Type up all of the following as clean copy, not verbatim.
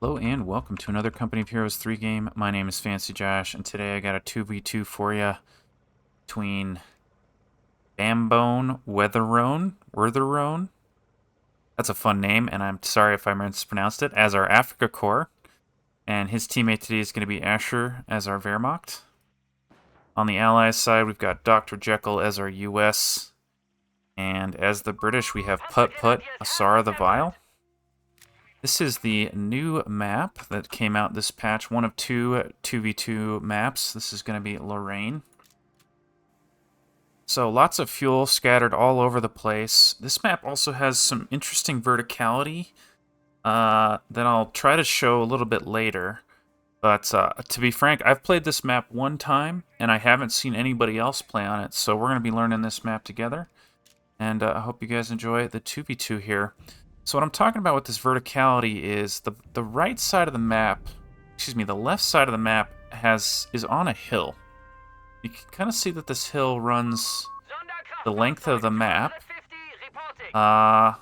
Hello and welcome to another Company of Heroes 3 game. My name is Fancy Josh, and today I got a 2v2 for you between BamboneWertherone. That's a fun name, and I'm sorry if I mispronounced it, as our Africa Corps. And his teammate today is going to be Ashur as our Wehrmacht. On the Allies side, we've got Dr.Jekyll as our US. And as the British, we have PutPut-AusarTheVile. This is the new map that came out this patch, one of two 2v2 maps. This is going to be Lorraine. So lots of fuel scattered all over the place. This map also has some interesting verticality that I'll try to show a little bit later. But to be frank, I've played this map one time, and I haven't seen anybody else play on it. So we're going to be learning this map together. And I hope you guys enjoy the 2v2 here. So what I'm talking about with this verticality is the right side of the map, the left side of the map is on a hill. You can kind of see that this hill runs the length of the map, but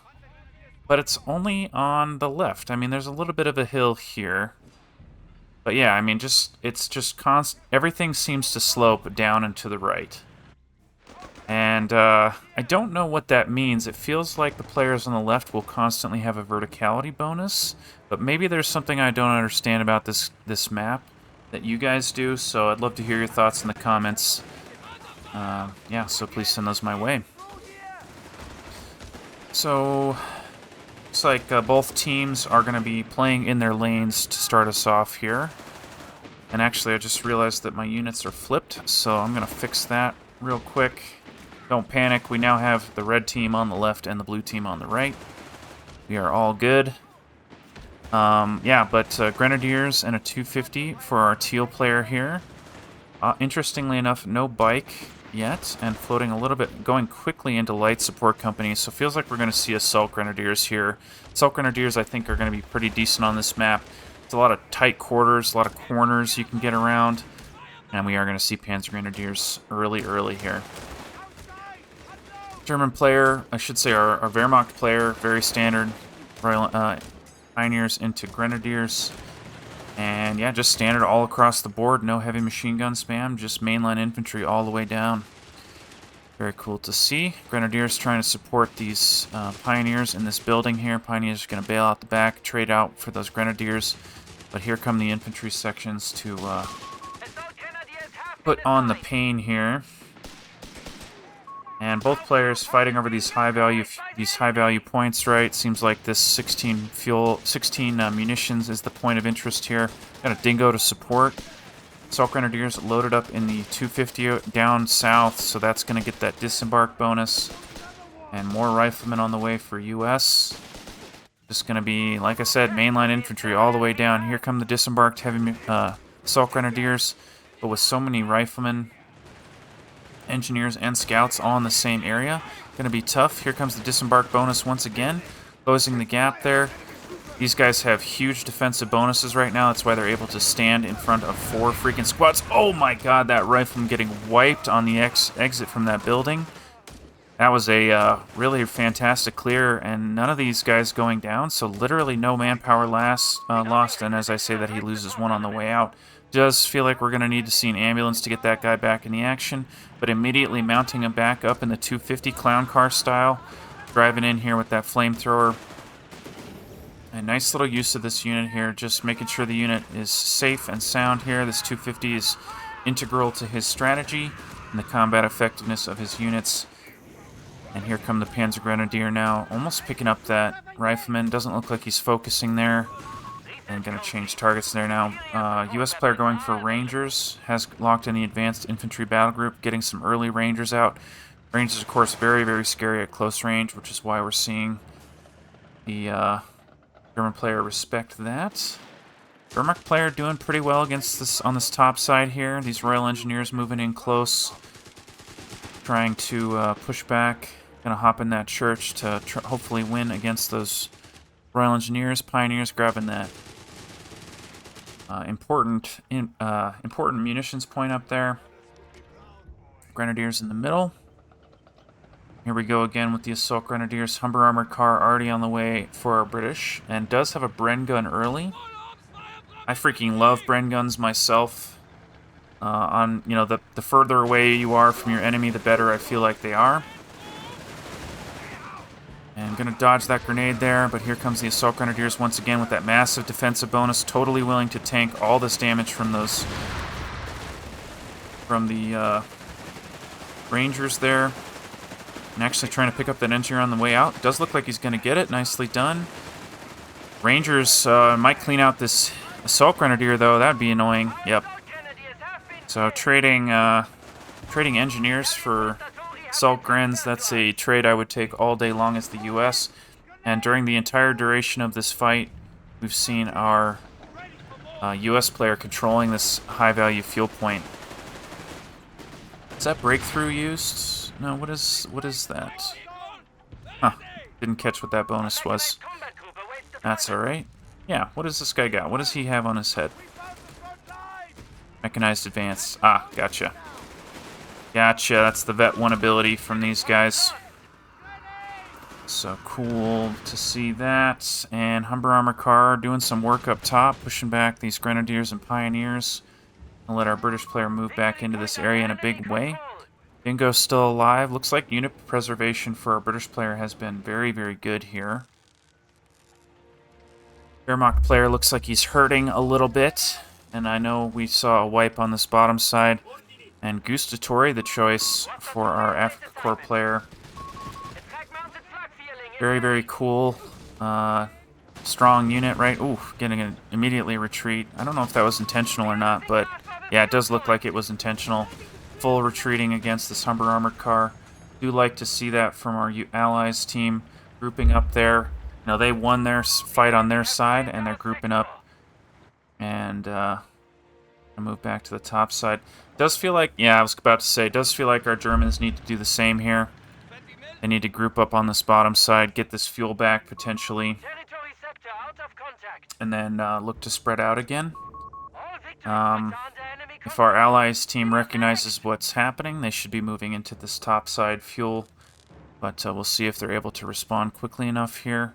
it's only on the left. I mean, there's a little bit of a hill here, but yeah, I mean, it's just constant. Everything seems to slope down and to the right. And I don't know what that means. It feels like the players on the left will constantly have a verticality bonus, but maybe there's something I don't understand about this map that you guys do, so I'd love to hear your thoughts in the comments. Yeah, so please send those my way. So, looks like both teams are going to be playing in their lanes to start us off here. And actually, I just realized that my units are flipped, so I'm going to fix that real quick. Don't panic, we now have the red team on the left and the blue team on the right. We are all good. Yeah, but Grenadiers and a 250 for our teal player here. Interestingly enough, no bike yet, and floating a little bit, going quickly into light support companies, so feels like we're going to see Assault Grenadiers here. Assault Grenadiers, I think, are going to be pretty decent on this map. It's a lot of tight quarters, a lot of corners you can get around, and we are going to see Panzer Grenadiers early here. German player, I should say our Wehrmacht player, very standard, Royal Pioneers into Grenadiers. And yeah, just standard all across the board, no heavy machine gun spam, just mainline infantry all the way down. Very cool to see. Grenadiers trying to support these Pioneers in this building here. Pioneers are going to bail out the back, trade out for those Grenadiers. But here come the infantry sections to put on the pain here. And both players fighting over these high value points, right? Seems like this 16 munitions is the point of interest here. Got a Dingo to support. Assault Grenadiers loaded up in the 250 down south, so that's going to get that disembark bonus. And more riflemen on the way for US. Just going to be, like I said, mainline infantry all the way down. Here come the disembarked heavy Assault Grenadiers, but with so many riflemen, engineers, and scouts all in the same area. Going to be tough. Here comes the disembark bonus once again, closing the gap there. These guys have huge defensive bonuses right now. That's why they're able to stand in front of 4 freaking squads. Oh my god, that rifleman getting wiped on the exit from that building. That was a really fantastic clear, and none of these guys going down, so literally no manpower lost, and as I say that, he loses 1 on the way out. Does feel like we're going to need to see an ambulance to get that guy back in the action, but immediately mounting him back up in the 250 clown car style, driving in here with that flamethrower. A nice little use of this unit here, just making sure the unit is safe and sound here. This 250 is integral to his strategy and the combat effectiveness of his units. And here come the Panzer Grenadier now, almost picking up that rifleman. Doesn't look like he's focusing there. And going to change targets there now. US player going for Rangers, has locked in the advanced infantry battle group, getting some early Rangers out. Rangers, of course, very scary at close range, which is why we're seeing the German player respect that. German player doing pretty well against this on this top side here. These Royal Engineers moving in close, trying to push back. Going to hop in that church to hopefully win against those Royal Engineers. Pioneers grabbing that important munitions point up there. Grenadiers in the middle. Here we go again with the Assault Grenadiers. Humber armored car already on the way for our British, and does have a Bren gun early. I freaking love Bren guns myself. The further away you are from your enemy, the better I feel like they are. And I'm going to dodge that grenade there, but here comes the Assault Grenadiers once again with that massive defensive bonus, totally willing to tank all this damage from the Rangers there. And actually trying to pick up that engineer on the way out. Does look like he's going to get it. Nicely done. Rangers might clean out this Assault Grenadier, though. That would be annoying. Yep. So trading engineers for Assault Grens, that's a trade I would take all day long as the U.S. And during the entire duration of this fight, we've seen our U.S. player controlling this high-value fuel point. Is that breakthrough used? No, what is that? Huh, didn't catch what that bonus was. That's alright. Yeah, what does this guy got? What does he have on his head? Mechanized advance. Ah, gotcha. Gotcha, that's the Vet 1 ability from these guys. So cool to see that. And Humber Armor Car doing some work up top, pushing back these Grenadiers and Pioneers. And let our British player move back into this area in a big way. Dingo's still alive. Looks like unit preservation for our British player has been very, very good here. Wehrmacht player looks like he's hurting a little bit. And I know we saw a wipe on this bottom side. And Gustatori, the choice for our Africa Corps player. Very, very cool. Strong unit, right? Ooh, getting an immediately retreat. I don't know if that was intentional or not, but yeah, it does look like it was intentional. Full retreating against this Humber Armored Car. Do like to see that from our Allies team grouping up there. You know, they won their fight on their side, and they're grouping up. And move back to the top side. Does feel like, yeah, I was about to say, it does feel like our Germans need to do the same here. They need to group up on this bottom side, get this fuel back potentially, and then look to spread out again. If our Allies team recognizes what's happening, they should be moving into this top side fuel, but we'll see if they're able to respond quickly enough here.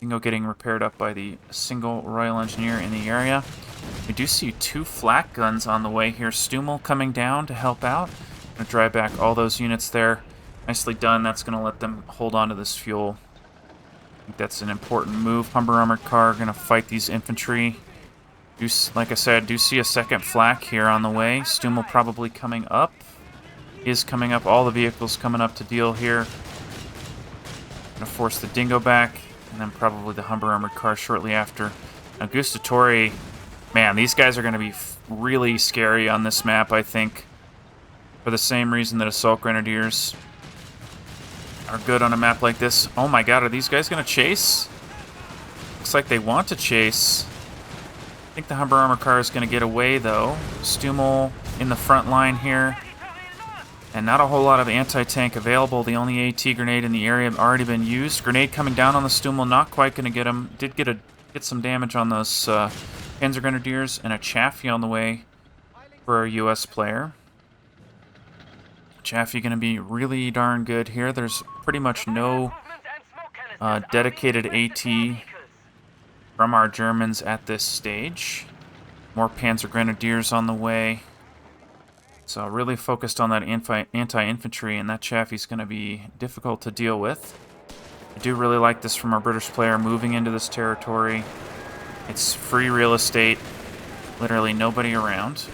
Dingo getting repaired up by the single Royal Engineer in the area. We do see 2 flak guns on the way here. Stummel coming down to help out. Gonna drive back all those units there. Nicely done. That's gonna let them hold on to this fuel. I think that's an important move. Humber Armored Car gonna fight these infantry. Like I said, do see a second flak here on the way. Stummel probably coming up. Is coming up. All the vehicles coming up to deal here. Gonna force the Dingo back. And then probably the Humber Armored Car shortly after. Now, Gustatori, man, these guys are going to be really scary on this map, I think. For the same reason that Assault Grenadiers are good on a map like this. Oh my god, are these guys going to chase? Looks like they want to chase. I think the Humber Armored Car is going to get away, though. Stummel in the front line here. And not a whole lot of anti-tank available. The only AT grenade in the area have already been used. Grenade coming down on the Stummel, not quite going to get him. Did get some damage on those Panzer Grenadiers, and a Chaffee on the way for a U.S. player. Chaffee going to be really darn good here. There's pretty much no dedicated AT from our Germans at this stage. More Panzer Grenadiers on the way. So really focused on that anti-infantry, and that Chaffee's going to be difficult to deal with. I do really like this from our British player moving into this territory. It's free real estate, literally nobody around.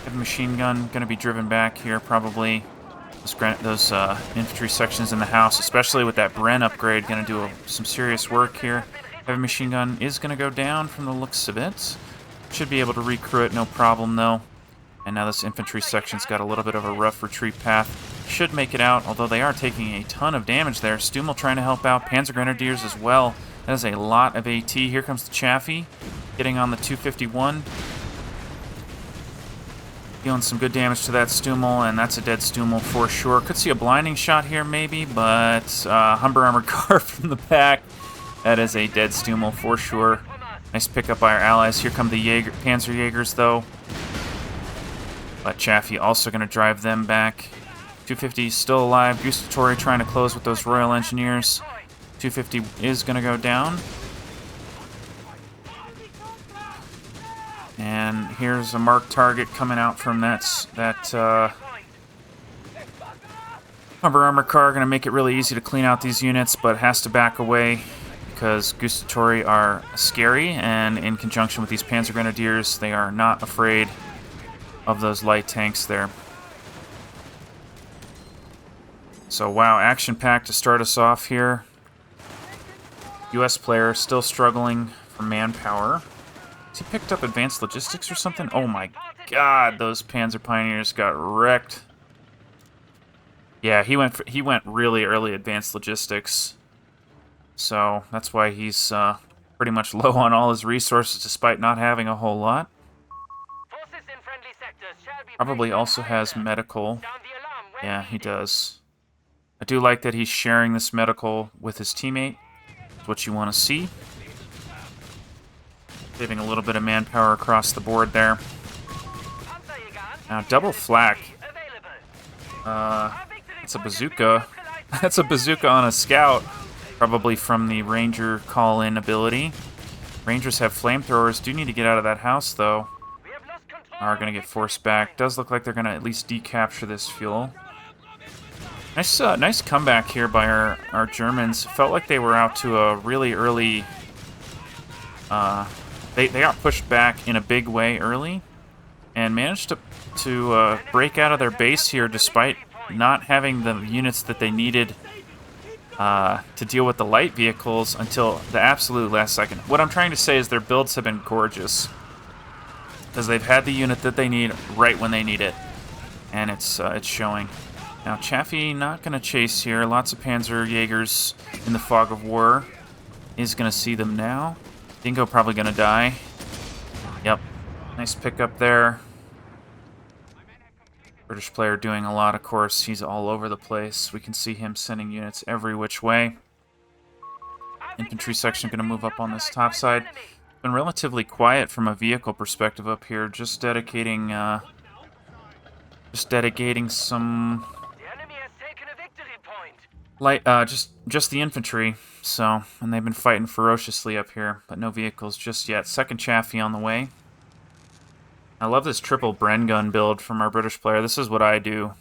Heavy machine gun going to be driven back here, probably. Those infantry sections in the house, especially with that Bren upgrade, going to do some serious work here. Heavy machine gun is going to go down from the looks of it. Should be able to recrew it, no problem though. And now this infantry section's got a little bit of a rough retreat path. Should make it out, although they are taking a ton of damage there. Stummel trying to help out. Panzer Grenadiers as well. That is a lot of AT. Here comes the Chaffee, getting on the 251. Dealing some good damage to that Stummel, and that's a dead Stummel for sure. Could see a blinding shot here maybe, but Humber Armored Car from the back. That is a dead Stummel for sure. Nice pickup by our allies. Here come the Panzer Jaegers though. But Chaffee also going to drive them back. 250 still alive. Gustatori trying to close with those Royal Engineers. 250 is going to go down. And here's a marked target coming out from that Humber armor car. Going to make it really easy to clean out these units, but has to back away because Gustatori are scary, and in conjunction with these Panzer Grenadiers, they are not afraid of those light tanks there. So wow, action-packed to start us off here. US player still struggling for manpower. Has he picked up advanced logistics or something? Oh my god, those Panzer Pioneers got wrecked. Yeah, he went really early advanced logistics. So that's why he's pretty much low on all his resources despite not having a whole lot. Probably also has medical. Yeah, he does. I do like that he's sharing this medical with his teammate. That's what you want to see. Saving a little bit of manpower across the board there. Now, double flak. It's a bazooka. That's a bazooka on a scout. Probably from the Ranger call-in ability. Rangers have flamethrowers. Do need to get out of that house, though. Are going to get forced back. Does look like they're going to at least decapture this fuel. Nice comeback here by our Germans. Felt like they were out to a really early... They got pushed back in a big way early and managed to break out of their base here despite not having the units that they needed to deal with the light vehicles until the absolute last second. What I'm trying to say is their builds have been gorgeous because they've had the unit that they need right when they need it, and it's showing. Now Chaffee not going to chase here. Lots of Panzer Jaegers in the fog of war. Is going to see them now. Dingo probably going to die. Yep. Nice pickup there. British player doing a lot, of course. He's all over the place. We can see him sending units every which way. Infantry section going to move up on this top side. Been relatively quiet from a vehicle perspective up here. Just dedicating some light, just the infantry. So, and they've been fighting ferociously up here, but no vehicles just yet. Second Chaffee on the way. I love this triple Bren gun build from our British player. This is what I do.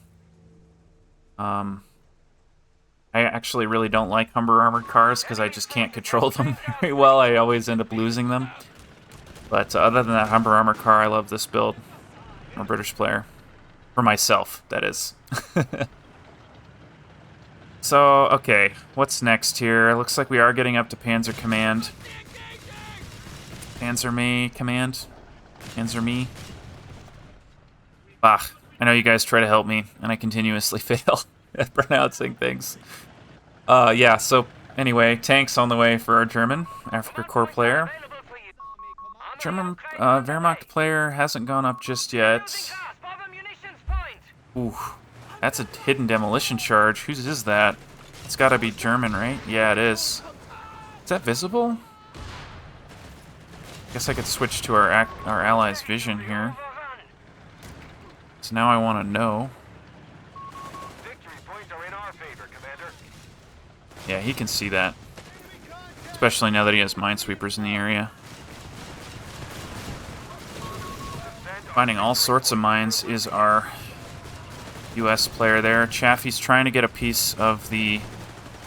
I actually really don't like Humber armored cars because I just can't control them very well. I always end up losing them. But other than that Humber armored car, I love this build. I'm a British player. For myself, that is. So, okay, what's next here? Looks like we are getting up to Panzer Command. Panzer Me Command? Panzer Me? Bah, I know you guys try to help me, and I continuously fail at pronouncing things. Yeah, so anyway, tanks on the way for our German Africa Corps player. German Wehrmacht player hasn't gone up just yet. Ooh. That's a hidden demolition charge. Whose is that? It's got to be German, right? Yeah, it is. Is that visible? Guess I could switch to our allies' vision here. So now I want to know. Yeah, he can see that. Especially now that he has minesweepers in the area. Finding all sorts of mines is our US player there. Chaffee's trying to get a piece of the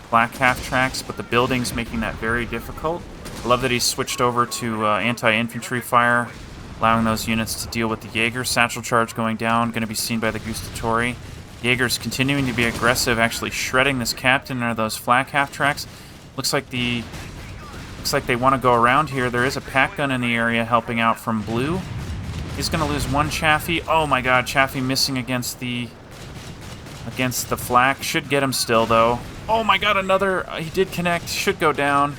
black half tracks, but the building's making that very difficult. I love that he's switched over to anti-infantry fire, allowing those units to deal with the Jaeger. Satchel charge going down, going to be seen by the Gustatori. Jaeger's continuing to be aggressive, actually shredding this captain under those flak half tracks. Looks like they want to go around here. There is a pack gun in the area helping out from blue. He's going to lose one Chaffee. Oh my god, Chaffee missing against the flak. Should get him still, though. Oh my god, another... he did connect. Should go down.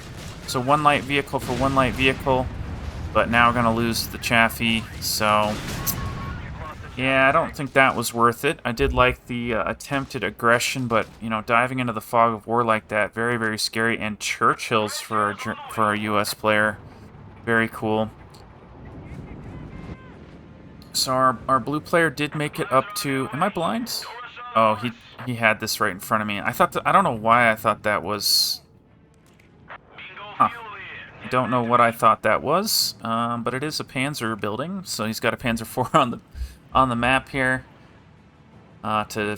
So one light vehicle for one light vehicle. But now we're going to lose the Chaffee. So, yeah, I don't think that was worth it. I did like the attempted aggression, but, you know, diving into the fog of war like that, very, very scary. And Churchills for our US player. Very cool. So our blue player did make it up to... Am I blind? Oh, he had this right in front of me. I don't know why I thought that was... Huh. I don't know what I thought that was, but it is a Panzer building, so he's got a Panzer IV on the map here to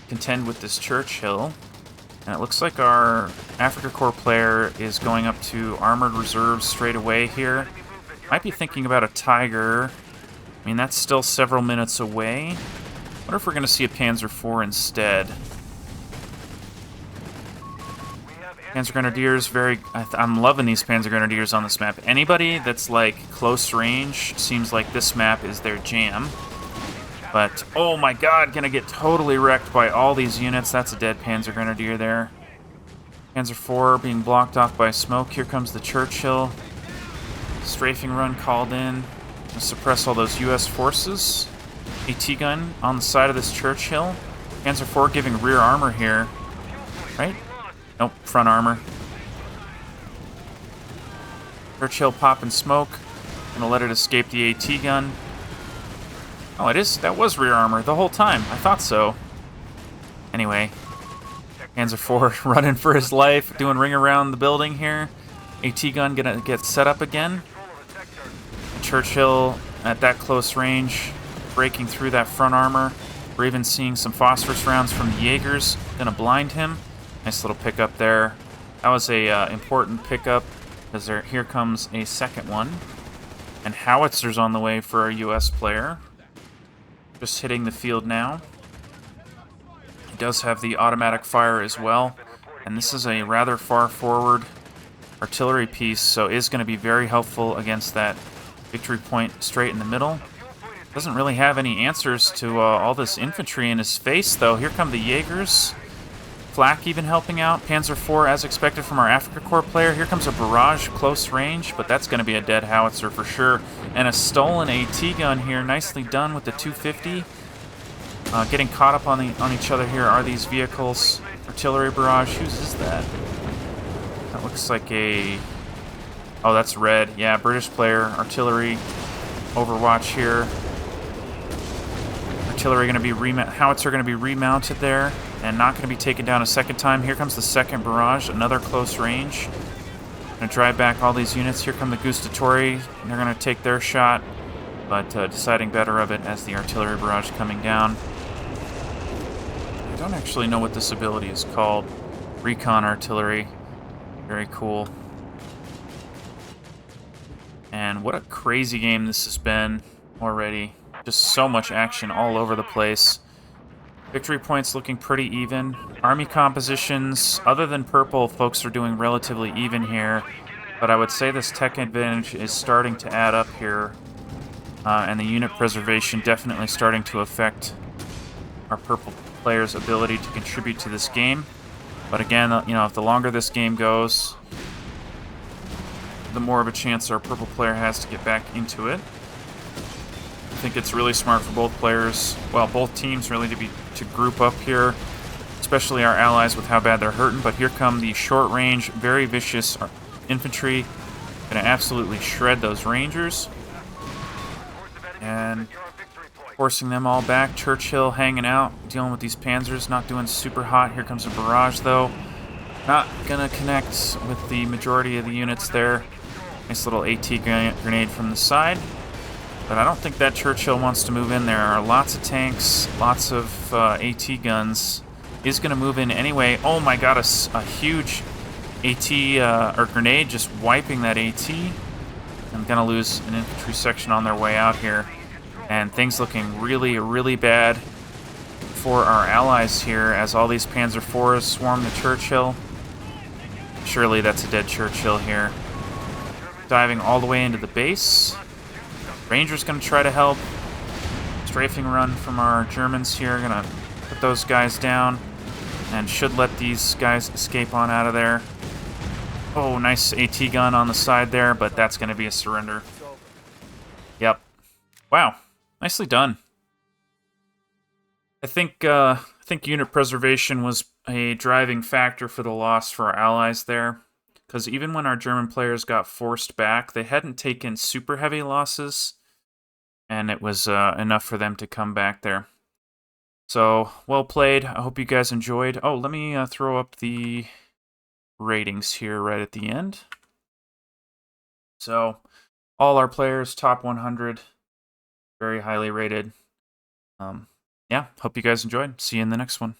contend with this Churchill. And it looks like our Africa Corps player is going up to armored reserves straight away here. Might be thinking about a Tiger. I mean, that's still several minutes away. I wonder if we're going to see a Panzer IV instead. Panzer Grenadiers, I'm loving these Panzer Grenadiers on this map. Anybody that's like close range seems like this map is their jam. But, oh my god, gonna get totally wrecked by all these units. That's a dead Panzer Grenadier there. Panzer IV being blocked off by smoke. Here comes the Churchill. Strafing run called in to suppress all those US forces. AT gun on the side of this Churchill. Panzer IV giving rear armor here. Right? Nope, front armor. Churchill popping smoke. Gonna let it escape the AT gun. Oh, that was rear armor the whole time. I thought so. Anyway, Panzer IV running for his life, doing ring around the building here. AT gun gonna get set up again. Churchill at that close range, breaking through that front armor. We're even seeing some phosphorus rounds from the Jaegers. Gonna blind him. Nice little pickup there. That was a important pickup, because here comes a second one. And howitzers on the way for our US player. Just hitting the field now. He does have the automatic fire as well. And this is a rather far forward artillery piece, so is going to be very helpful against that victory point straight in the middle. Doesn't really have any answers to all this infantry in his face, though. Here come the Jaegers. Flak even helping out. Panzer IV, as expected from our Africa Corps player. Here comes a barrage close range, but that's going to be a dead howitzer for sure. And a stolen AT gun here. Nicely done with the 250. Getting caught up on each other here are these vehicles. Artillery barrage. Whose is that? That looks like a... Oh, that's red. Yeah, British player. Artillery. Overwatch here. Artillery going to be howitzer going to be remounted there. And not going to be taken down a second time. Here comes the second barrage, another close range. Going to drive back all these units. Here come the Gustatori. They're going to take their shot, but deciding better of it as the artillery barrage coming down. I don't actually know what this ability is called. Recon artillery. Very cool. And what a crazy game this has been already. Just so much action all over the place. Victory points looking pretty even. Army compositions, other than purple, folks are doing relatively even here. But I would say this tech advantage is starting to add up here. And the unit preservation definitely starting to affect our purple players' ability to contribute to this game. But again, you know, if the longer this game goes, the more of a chance our purple player has to get back into it. I think it's really smart for both players, well, both teams really to group up here, especially our allies with how bad they're hurting. But here come the short-range, very vicious infantry. Going to absolutely shred those Rangers. And forcing them all back. Churchill hanging out, dealing with these Panzers, not doing super hot. Here comes a barrage, though. Not going to connect with the majority of the units there. Nice little AT grenade from the side. But I don't think that Churchill wants to move in. There are lots of tanks, lots of AT guns. He's going to move in anyway. Oh my god, a huge AT or grenade just wiping that AT. I'm going to lose an infantry section on their way out here. And things looking really, really bad for our allies here as all these Panzer IVs swarm the Churchill. Surely that's a dead Churchill here. Diving all the way into the base. Ranger's going to try to help. Strafing run from our Germans here. Going to put those guys down. And should let these guys escape on out of there. Oh, nice AT gun on the side there, but that's going to be a surrender. Yep. Wow. Nicely done. I think unit preservation was a driving factor for the loss for our allies there. Because even when our German players got forced back, they hadn't taken super heavy losses. And it was enough for them to come back there. So, well played. I hope you guys enjoyed. Oh, let me throw up the ratings here right at the end. So all our players, top 100, very highly rated. Yeah, hope you guys enjoyed. See you in the next one.